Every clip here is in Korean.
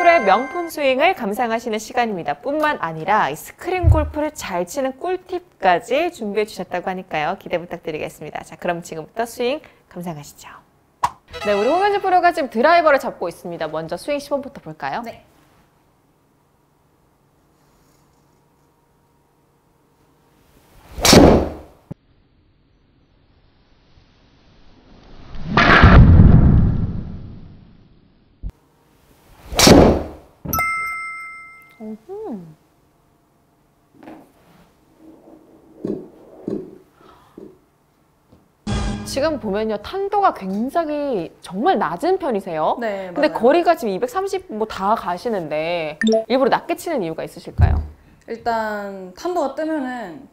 프로의 명품 스윙을 감상하시는 시간입니다. 뿐만 아니라 이 스크린 골프를 잘 치는 꿀팁까지 준비해 주셨다고 하니까요. 기대 부탁드리겠습니다. 자, 그럼 지금부터 스윙 감상하시죠. 네, 우리 홍현주 프로가 지금 드라이버를 잡고 있습니다. 먼저 스윙 시범부터 볼까요? 네. 지금 보면요, 탄도가 굉장히 정말 낮은 편이세요. 네, 근데 맞아요. 거리가 지금 230 뭐 다 가시는데 일부러 낮게 치는 이유가 있으실까요? 일단 탄도가 뜨면은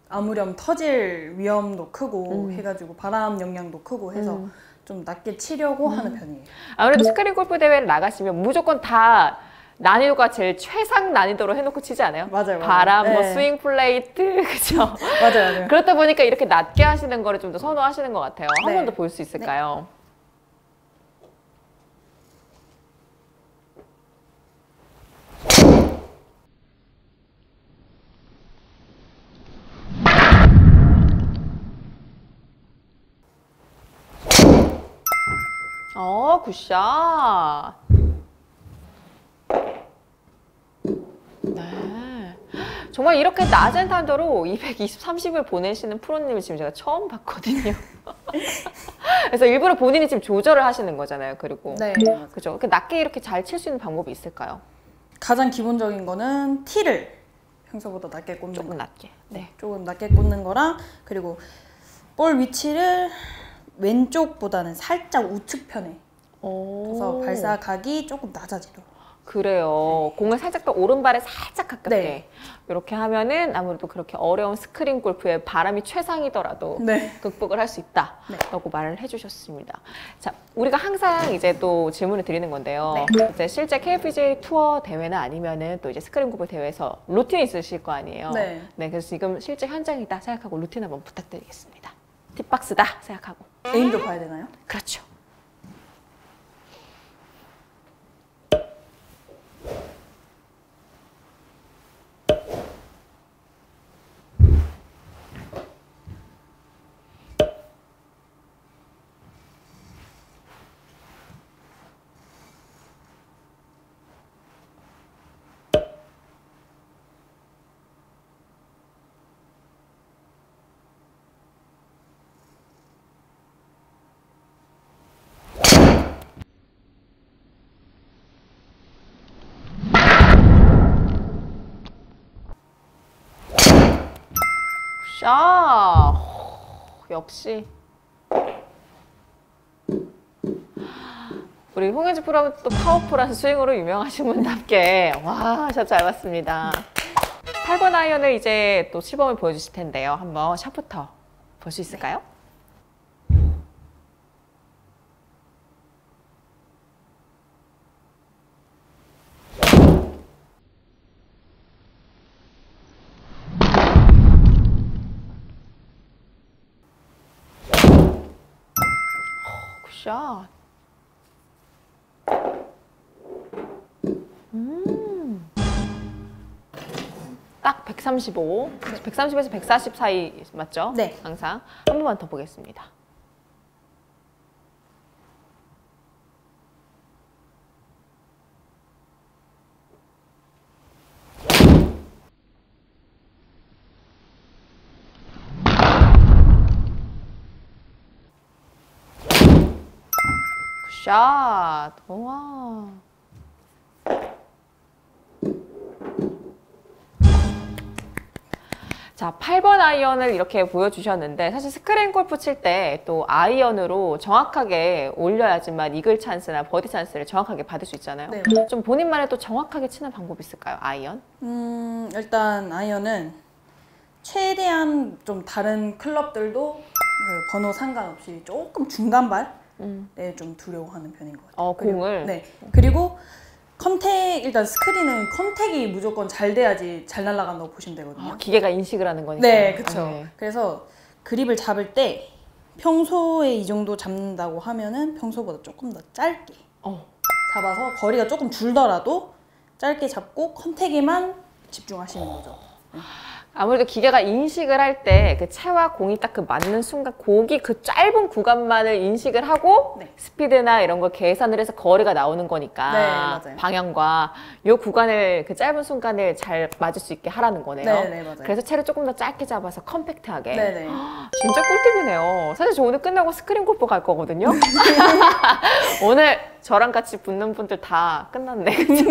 아무렴 터질 위험도 크고 해가지고 바람 영향도 크고 해서 좀 낮게 치려고 하는 편이에요. 아무래도 스크린 골프 대회를 나가시면 무조건 다 난이도가 제일 최상 난이도로 해놓고 치지 않아요? 맞아요. 바람, 뭐 네. 스윙 플레이트, 그죠? 맞아요. 그렇다 보니까 이렇게 낮게 하시는 거를 좀 더 선호하시는 것 같아요. 한 네. 번 더 볼 수 있을까요? 굿샷. 네. 정말 이렇게 낮은 탄도로 220, 30을 보내시는 프로님을 지금 제가 처음 봤거든요. 그래서 일부러 본인이 지금 조절을 하시는 거잖아요. 그리고 네. 그죠? 이렇게 낮게 이렇게 잘 칠 수 있는 방법이 있을까요? 가장 기본적인 거는 티를 평소보다 낮게 꽂는 조금 거. 낮게. 네. 조금 낮게 꽂는 거랑 그리고 볼 위치를 왼쪽보다는 살짝 우측편에 둬서 발사각이 조금 낮아지도록. 그래요. 공을 살짝 더 오른발에 살짝 가깝게 네. 이렇게 하면은 아무래도 그렇게 어려운 스크린 골프에 바람이 최상이더라도 네. 극복을 할 수 있다라고 말을 해주셨습니다. 자, 우리가 항상 이제 또 질문을 드리는 건데요. 네. 이제 실제 KLPGA 투어 대회나 아니면은 또 이제 스크린 골프 대회에서 루틴이 있으실 거 아니에요. 네. 그래서 지금 실제 현장이다 생각하고 루틴 한번 부탁드리겠습니다. 팁박스다 생각하고. 에임도 봐야 되나요? 그렇죠. 샤, 역시 우리 홍현주 프로는 또 파워풀한 스윙으로 유명하신 분답게 와, 샷 잘 봤습니다. 8번 아이언을 이제 또 시범을 보여주실 텐데요. 한번 샷부터 볼 수 있을까요? 굿샷. 딱 135. 130에서 140 사이 맞죠? 네. 항상. 한 번만 더 보겠습니다. 굿샷. 우와. 자, 8번 아이언을 이렇게 보여주셨는데 사실 스크린 골프 칠 때 또 아이언으로 정확하게 올려야지만 이글 찬스나 버디 찬스를 정확하게 받을 수 있잖아요. 네. 좀 본인만의 또 정확하게 치는 방법이 있을까요? 아이언? 일단 아이언은 최대한 좀 다른 클럽들도 그 번호 상관없이 조금 중간발에 좀 두려고 하는 편인 것 같아요. 공을? 네. 그리고 컨택, 일단 스크린은 컨택이 무조건 잘 돼야지 잘 날아간다고 보시면 되거든요. 기계가 인식을 하는 거니까. 네, 그쵸. 네. 그래서 그립을 잡을 때 평소에 이 정도 잡는다고 하면은 평소보다 조금 더 짧게 잡아서 거리가 조금 줄더라도 짧게 잡고 컨택에만 집중하시는 거죠. 아무래도 기계가 인식을 할 때 그 채와 공이 딱 그 맞는 순간 공이 그 짧은 구간만을 인식을 하고 네. 스피드나 이런 걸 계산을 해서 거리가 나오는 거니까 네, 맞아요. 방향과 이 구간을 그 짧은 순간을 잘 맞을 수 있게 하라는 거네요. 네, 네, 맞아요. 그래서 채를 조금 더 짧게 잡아서 컴팩트하게. 네, 네. 진짜 꿀팁이네요. 사실 저 오늘 끝나고 스크린 골프 갈 거거든요. 오늘 저랑 같이 붙는 분들 다 끝났네. 그죠?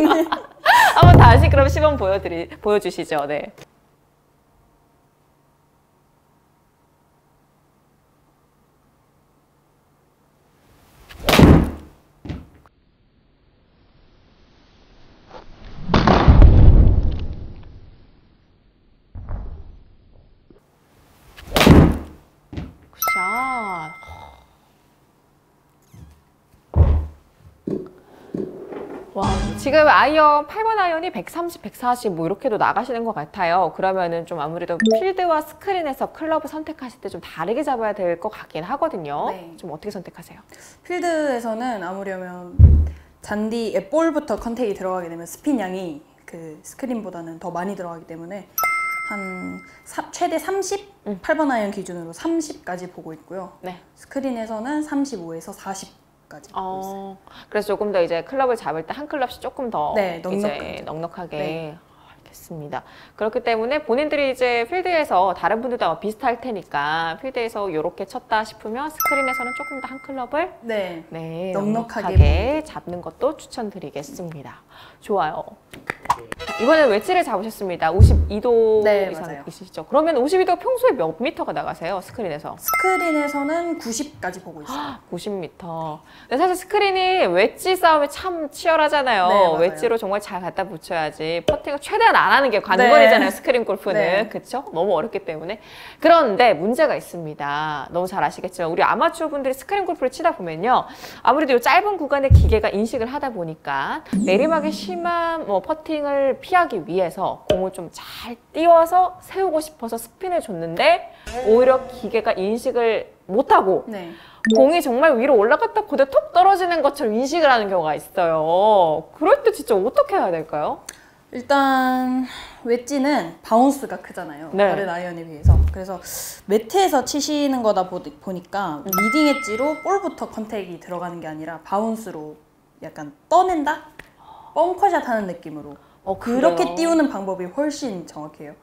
한번 다시 그럼 시범 보여주시죠. 네. 굿샷. 와, 지금 아이언 8번 아이언이 130, 140 뭐 이렇게도 나가시는 것 같아요. 그러면은 좀 아무래도 필드와 스크린에서 클럽을 선택하실 때 좀 다르게 잡아야 될 것 같긴 하거든요. 네. 좀 어떻게 선택하세요? 필드에서는 아무려면 잔디에 볼부터 컨택이 들어가게 되면 스핀 양이 그 스크린보다는 더 많이 들어가기 때문에 최대 30? 8번 아이언 기준으로 30까지 보고 있고요. 네. 스크린에서는 35에서 40까지 보고 있어요. 그래서 조금 더 이제 클럽을 잡을 때 한 클럽씩 조금 더 네, 이제 넉넉하게. 네. 알겠습니다. 그렇기 때문에 본인들이 이제 필드에서 다른 분들도 아마 비슷할 테니까 필드에서 이렇게 쳤다 싶으면 스크린에서는 조금 더 한 클럽을 네, 네, 넉넉하게 넉넉하게 잡는 것도 추천드리겠습니다. 좋아요. 이번엔 웨지를 잡으셨습니다. 52도 네, 이상 맞아요. 있으시죠? 그러면 52도 평소에 몇 미터가 나가세요? 스크린에서? 스크린에서는 90까지 보고 있어요. 90m. 근데 사실 스크린이 웨지 싸움이 참 치열하잖아요. 네, 맞아요. 웨지로 정말 잘 갖다 붙여야지 퍼팅을 최대한 안 하는 게 관건이잖아요. 네. 스크린 골프는. 네. 그렇죠? 너무 어렵기 때문에. 그런데 문제가 있습니다. 너무 잘 아시겠지만 우리 아마추어 분들이 스크린 골프를 치다 보면요. 아무래도 이 짧은 구간에 기계가 인식을 하다 보니까 내리막이 심한 뭐 퍼팅을 피하기 위해서 공을 좀 잘 띄워서 세우고 싶어서 스핀을 줬는데 오히려 기계가 인식을 못하고 네. 공이 정말 위로 올라갔다 고대 톡 떨어지는 것처럼 인식을 하는 경우가 있어요. 그럴 때 진짜 어떻게 해야 될까요? 일단 웨지는 바운스가 크잖아요. 네. 다른 아이언에 비해서. 그래서 매트에서 치시는 거다 보니까 리딩 엣지로 볼부터 컨택이 들어가는 게 아니라 바운스로 약간 떠낸다? 벙커샷 하는 느낌으로. 그렇게 그래요? 띄우는 방법이 훨씬 정확해요.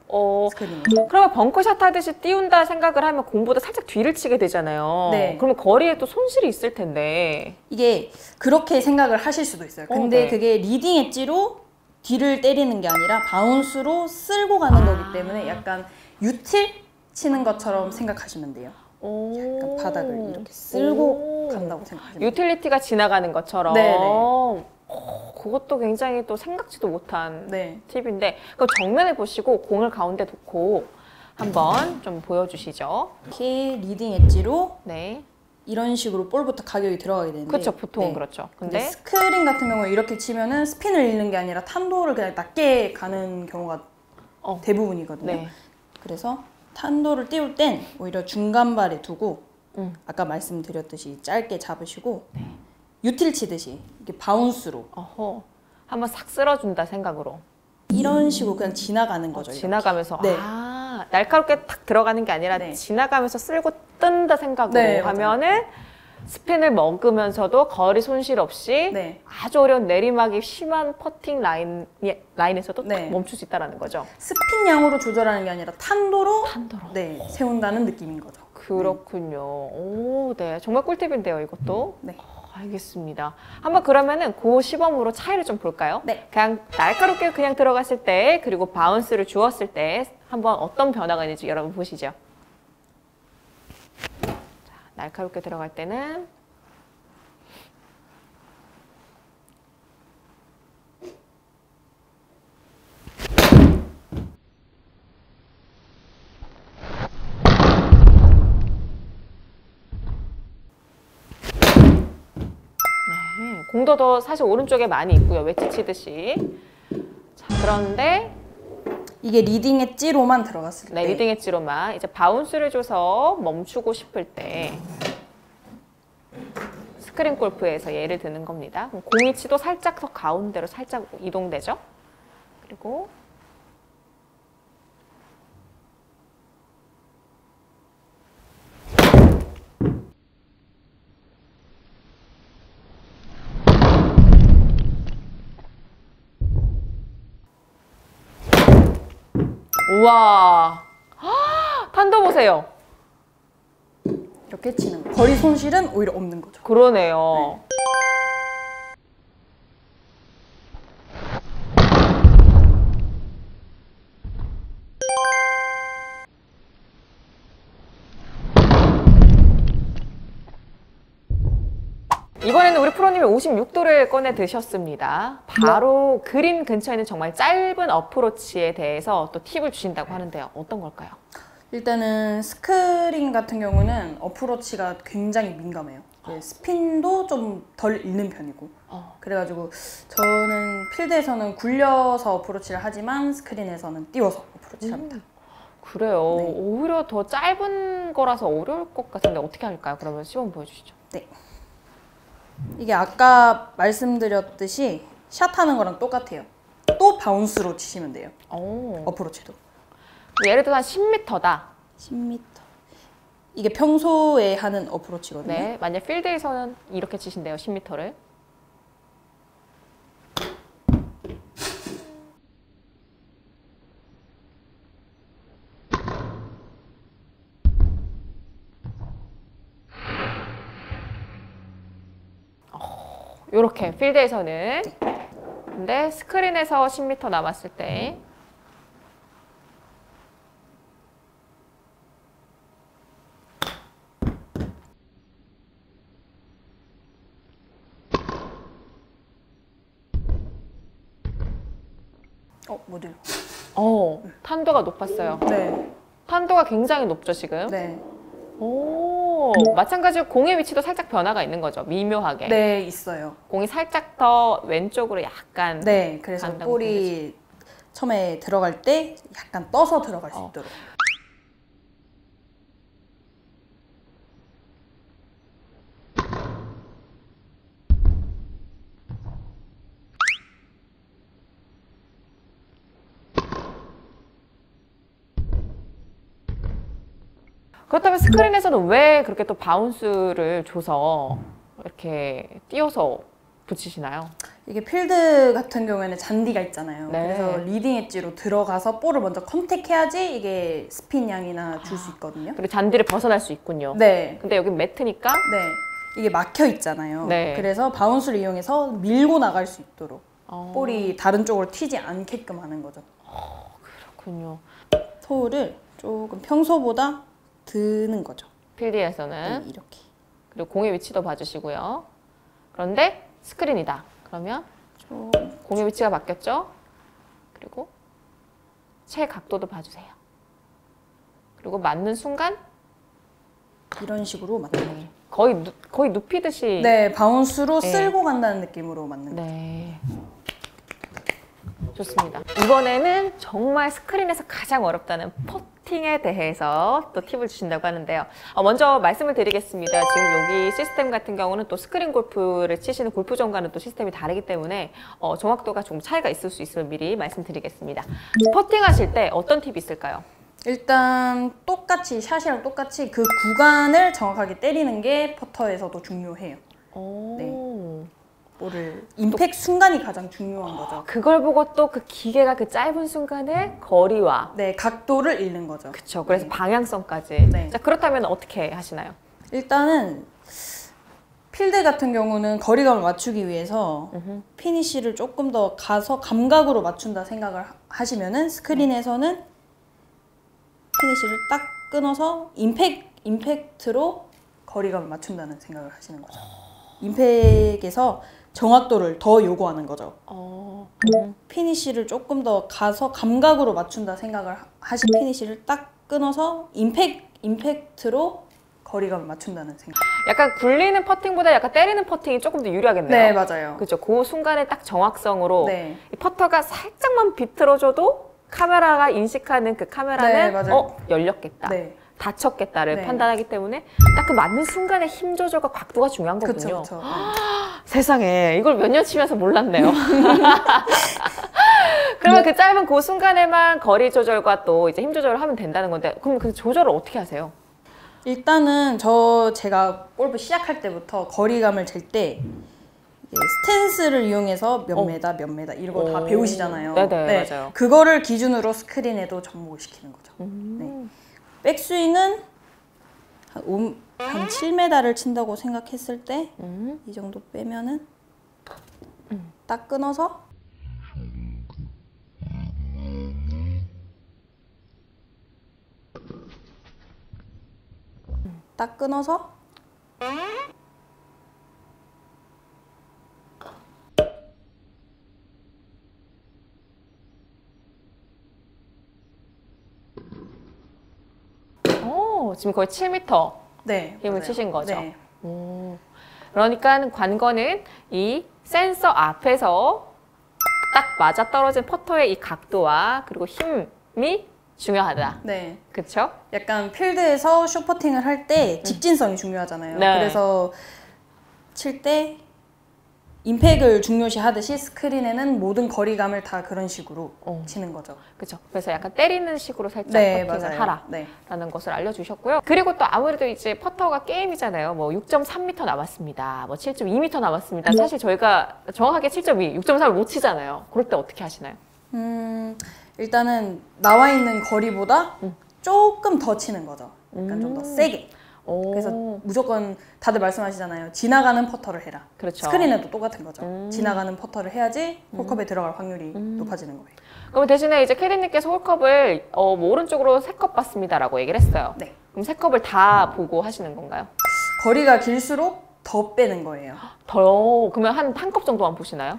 스크린에서. 그러면 벙커샷 하듯이 띄운다 생각을 하면 공보다 살짝 뒤를 치게 되잖아요. 네. 그러면 거리에 또 손실이 있을 텐데. 이게 그렇게 생각을 하실 수도 있어요. 근데 네. 그게 리딩 엣지로 뒤를 때리는 게 아니라 바운스로 쓸고 가는 거기 때문에 약간 유틸 치는 것처럼 생각하시면 돼요. 약간 바닥을 이렇게 쓸고 간다고 생각하시면 돼요. 유틸리티가 지나가는 것처럼. 네네. 그것도 굉장히 또 생각지도 못한 네. 팁인데 그럼 정면에 보시고 공을 가운데 놓고 한번 좀 보여주시죠. 이렇게 리딩 엣지로 네. 이런 식으로 볼부터 가격이 들어가게 되는데 그렇죠. 보통은 네. 그렇죠. 근데 근데 스크린 같은 경우에 이렇게 치면은 스핀을 잃는 게 아니라 탄도를 그냥 낮게 가는 경우가 대부분이거든요. 네. 그래서 탄도를 띄울 땐 오히려 중간발에 두고 아까 말씀드렸듯이 짧게 잡으시고 유틸 치듯이 이렇게 바운스로 한번 싹 쓸어준다 생각으로. 이런 식으로 그냥 지나가는 거죠. 이렇게. 지나가면서 네. 날카롭게 탁 들어가는 게 아니라 네. 지나가면서 쓸고 뜬다 생각으로 네, 하면은 스핀을 먹으면서도 거리 손실 없이 네. 아주 어려운 내리막이 심한 퍼팅 라인에서도 네. 딱 멈출 수 있다는 거죠. 스핀 양으로 조절하는 게 아니라 탄도로 탄도로. 네, 세운다는 느낌인 거죠. 그렇군요. 오, 네. 정말 꿀팁인데요, 이것도. 네. 알겠습니다. 한번 그러면은 그 시범으로 차이를 좀 볼까요? 네. 그냥 날카롭게 그냥 들어갔을 때 그리고 바운스를 주었을 때 한번 어떤 변화가 있는지 여러분 보시죠. 자, 날카롭게 들어갈 때는 공도 더 사실 오른쪽에 많이 있고요. 웨지 치듯이. 자, 그런데 이게 리딩 엣지로만 들어갔을 때 네, 리딩 엣지로만 이제 바운스를 줘서 멈추고 싶을 때 스크린 골프에서 예를 드는 겁니다. 공 위치도 살짝 더 가운데로 살짝 이동되죠. 그리고 우와, 탄도 보세요. 이렇게 치는 거. 거리 손실은 오히려 없는 거죠. 그러네요. 이번에는 우리 프로님이 56도를 꺼내 드셨습니다. 바로 그린 근처에 있는 정말 짧은 어프로치에 대해서 또 팁을 주신다고 하는데요. 어떤 걸까요? 일단은 스크린 같은 경우는 어프로치가 굉장히 민감해요. 스핀도 좀 덜 잃는 편이고 그래가지고 저는 필드에서는 굴려서 어프로치를 하지만 스크린에서는 띄워서 어프로치를 합니다. 그래요. 네. 오히려 더 짧은 거라서 어려울 것 같은데 어떻게 할까요? 그러면 시범 보여주시죠. 네. 이게 아까 말씀드렸듯이 샷하는 거랑 똑같아요. 또 바운스로 치시면 돼요. 어프로치도. 예를 들어 한 10m다. 10m. 이게 평소에 하는 어프로치거든요. 네, 만약 필드에서는 이렇게 치신대요. 10m를. 이렇게 필드에서는. 근데 스크린에서 10m 남았을 때 모듈. 탄도가 높았어요. 네. 탄도가 굉장히 높죠, 지금? 네. 오, 마찬가지로 공의 위치도 살짝 변화가 있는 거죠, 미묘하게. 네, 있어요. 공이 살짝 더 왼쪽으로 약간. 네, 그래서 볼이 처음에 들어갈 때 약간 떠서 들어갈 수 있도록. 그렇다면 스크린에서는 왜 그렇게 또 바운스를 줘서 이렇게 띄워서 붙이시나요? 이게 필드 같은 경우에는 잔디가 있잖아요. 네. 그래서 리딩 엣지로 들어가서 볼을 먼저 컨택해야지 이게 스핀 양이나 줄 수 있거든요. 그리고 잔디를 벗어날 수 있군요. 네. 근데 여기 매트니까. 네. 이게 막혀 있잖아요. 네. 그래서 바운스를 이용해서 밀고 나갈 수 있도록 볼이 다른 쪽으로 튀지 않게끔 하는 거죠. 그렇군요. 토우를 조금 평소보다 드는 거죠. 필드에서는. 네, 이렇게. 그리고 공의 위치도 봐주시고요. 그런데 스크린이다. 그러면 공의 위치가 바뀌었죠? 그리고 채 각도도 봐주세요. 그리고 맞는 순간 이런 식으로 맞는 거죠. 거의 눕히듯이. 네, 바운스로 네. 쓸고 간다는 느낌으로 맞는 거죠. 네. 좋습니다. 이번에는 정말 스크린에서 가장 어렵다는 퍼팅에 대해서 또 팁을 주신다고 하는데요. 먼저 말씀을 드리겠습니다. 지금 여기 시스템 같은 경우는 또 스크린 골프를 치시는 골프존과는 또 시스템이 다르기 때문에 정확도가 좀 차이가 있을 수 있음을 미리 말씀드리겠습니다. 퍼팅 하실 때 어떤 팁이 있을까요? 일단 똑같이 샷이랑 똑같이 그 구간을 정확하게 때리는 게 퍼터에서도 중요해요. 네. 볼을 임팩 순간이 가장 중요한 거죠. 그걸 보고 또 그 기계가 그 짧은 순간에 거리와 네, 각도를 잃는 거죠. 그렇죠. 그래서 네. 방향성까지. 네. 자, 그렇다면 어떻게 하시나요? 일단은 필드 같은 경우는 거리감을 맞추기 위해서 피니쉬를 조금 더 가서 감각으로 맞춘다 생각을 하시면은 스크린에서는 피니쉬를 딱 끊어서 임팩트로 거리감을 맞춘다는 생각을 하시는 거죠. 임팩에서 정확도를 더 요구하는 거죠. 피니쉬를 조금 더 가서 감각으로 맞춘다 생각을 피니쉬를 딱 끊어서 임팩트로 거리감을 맞춘다는 생각. 약간 굴리는 퍼팅보다 약간 때리는 퍼팅이 조금 더 유리하겠네요. 네, 맞아요. 그렇죠. 그 순간에 딱 정확성으로 네. 이 퍼터가 살짝만 비틀어줘도 카메라가 인식하는 그 카메라는 네, 맞아요. 열렸겠다. 네. 다쳤겠다를 네. 판단하기 때문에 딱 그 맞는 순간에 힘 조절과 각도가 중요한 거군요. 그렇죠. 세상에 이걸 몇 년 치면서 몰랐네요. 그러면 그 짧은 그 순간에만 거리 조절과 또 이제 힘 조절을 하면 된다는 건데 그럼 그 조절을 어떻게 하세요? 일단은 제가 골프 시작할 때부터 거리감을 잴 때 스탠스를 이용해서 몇 메다 몇 메다 이런 거 다 배우시잖아요. 네네, 맞아요. 그거를 기준으로 스크린에도 접목을 시키는 거죠. 네. 백스윙은 한 7m를 친다고 생각했을 때 이 정도 빼면은 딱 끊어서 딱 끊어서 지금 거의 7m 네, 힘을 맞아요. 치신 거죠? 네. 그러니까 관건은 이 센서 앞에서 딱 맞아 떨어진 퍼터의 이 각도와 그리고 힘이 중요하다. 네. 그쵸? 약간 필드에서 숏퍼팅을 할 때 직진성이 중요하잖아요. 네. 그래서 칠 때 임팩을 중요시 하듯이 스크린에는 모든 거리감을 다 그런 식으로 치는 거죠. 그쵸. 그래서 약간 때리는 식으로 살짝 네, 퍼팅을 맞아요. 하라라는 네. 것을 알려주셨고요. 그리고 또 아무래도 이제 퍼터가 게임이잖아요. 뭐 6.3m 남았습니다. 뭐 7.2m 남았습니다. 사실 저희가 정확하게 7.2, 6.3을 못 치잖아요. 그럴 때 어떻게 하시나요? 일단은 나와 있는 거리보다 조금 더 치는 거죠. 약간 좀 더 세게. 그래서 무조건 다들 말씀하시잖아요. 지나가는 퍼터를 해라. 그렇죠. 스크린에도 똑같은 거죠. 지나가는 퍼터를 해야지 홀컵에 들어갈 확률이 높아지는 거예요. 그럼 대신에 이제 캐디님께서 홀컵을 뭐 오른쪽으로 3컵 봤습니다라고 얘기를 했어요. 네. 그럼 3컵을 다 보고 하시는 건가요? 거리가 길수록 더 빼는 거예요. 더 그러면 한 컵 정도만 보시나요?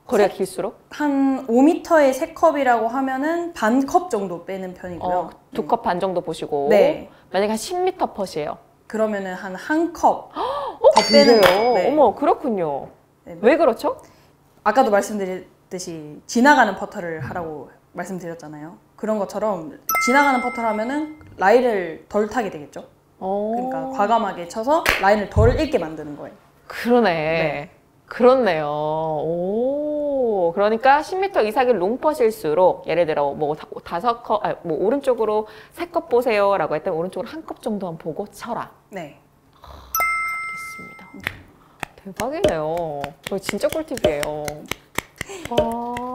거리가 길수록? 한 5m의 3컵이라고 하면은 반 컵 정도 빼는 편이고요. 2컵 반 정도 보시고 네. 만약에 한 10m 펫이에요. 그러면은 한 컵 더 빼는 그래요? 거예요. 네. 어머 그렇군요. 네. 왜 그렇죠? 아까도 말씀드렸듯이 지나가는 퍼터를 하라고 말씀드렸잖아요. 그런 것처럼 지나가는 퍼터를 하면은 라인을 덜 타게 되겠죠. 그러니까 과감하게 쳐서 라인을 덜 읽게 만드는 거예요. 그러네. 네. 그렇네요. 오, 그러니까 10m 이상의 롱퍼실수록 예를 들어 뭐 5컵, 뭐 오른쪽으로 3컵 보세요라고 했더니 오른쪽으로 1컵 정도만 보고 쳐라. 네. 알겠습니다. 대박이네요. 이거 진짜 꿀팁이에요. 와.